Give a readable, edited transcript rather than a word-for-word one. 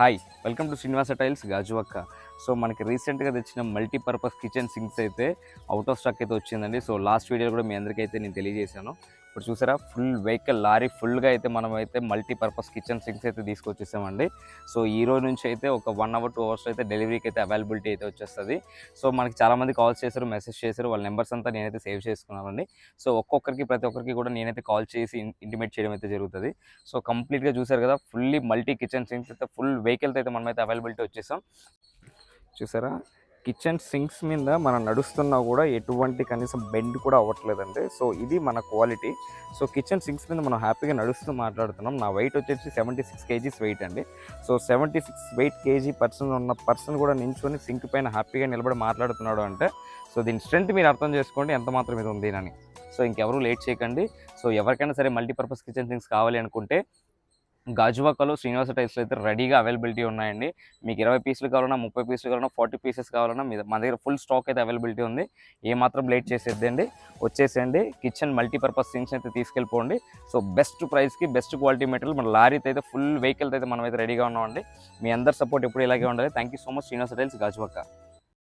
Hi, welcome to Srinivasa tiles Gajuwaka. So మనకి రీసెంట్గా తెచ్చిన మల్టీపర్పస్ కిచెన్ సింక్స్ అయితే అవుట్ ఆఫ్ స్టాక్ అయితే వచ్చిందండి. సో లాస్ట్ వీడియో కూడా మీ అందరికీ అయితే నేను తెలియజేశాను. ఇప్పుడు చూసారా, ఫుల్ వెహికల్ లారీ ఫుల్గా అయితే మనం అయితే మల్టీపర్పస్ కిచెన్ సింక్స్ అయితే తీసుకొచ్చేసామండి. సో ఈ రోజు నుంచి అయితే ఒక 1 అవర్ 2 అవర్స్ అయితే డెలివరీకి అయితే అవైలబిలిటీ అయితే వచ్చేస్తుంది. సో మనకి చాలామంది కాల్స్ చేశారు, మెసేజ్ చేశారు, వాళ్ళ నెంబర్స్ అంతా నేనైతే సేవ్ చేసుకున్నానండి. సో ప్రతి ఒక్కరికి కూడా నేనైతే కాల్ చేసి ఇంటిమేట్ చేయడం అయితే జరుగుతుంది. సో కంప్లీట్గా చూసారు కదా, ఫుల్లీ మల్టీ కిచెన్ సింక్స్ అయితే ఫుల్ వెహికల్తో అయితే మనమైతే అవైలబిలిటీ వచ్చేసాం. చూసారా, కిచెన్ సింక్స్ మీద మనం నడుస్తున్నా కూడా ఎటువంటి కనీసం బెండ్ కూడా అవ్వట్లేదండి. సో ఇది మన క్వాలిటీ. సో కిచెన్ సింక్స్ మీద మనం హ్యాపీగా నడుస్తూ మాట్లాడుతున్నాం. నా వెయిట్ వచ్చేసి 76 kgs వెయిట్ అండి. సో 76 వెయిట్ కేజీ ఉన్న పర్సన్ కూడా నించుని సింక్ పైన హ్యాపీగా నిలబడి మాట్లాడుతున్నాడు అంటే సో దీని స్ట్రెంత్ మీరు అర్థం చేసుకోండి ఎంత మాత్రం ఇది ఉంది అని. సో ఇంకెవరూ లేట్ చేయకండి. సో ఎవరికైనా సరే మల్టీపర్పస్ కిచెన్ సింక్స్ కావాలి అనుకుంటే గాజువాకలో శ్రీనివాస టైల్స్లో అయితే రెడీగా అవైలబిలిటీ ఉన్నాయండి. మీకు 20 పీసులు కావాలన్నా, 30 పీసులు కావాలన్నా, 40 పీసెస్ కావాలన్నా మా దగ్గర ఫుల్ స్టాక్ అయితే అవైలబిలిటీ ఉంది. ఏమాత్రం లేట్ చేసేద్దండి, వచ్చేసేయండి. కిచెన్ మల్టీపర్పస్ సింక్స్ అయితే తీసుకెళ్ళిపోండి. సో బెస్ట్ ప్రైస్కి బెస్ట్ క్వాలిటీ మెటీరియల్ మన లారీతో అయితే ఫుల్ వెహికల్తో అయితే మనం అయితే రెడీగా ఉన్నామండి. మీ అందరి సపోర్ట్ ఎప్పుడు ఇలాగే ఉండాలి. Thank you so much Srinivasa tiles Gajuwaka.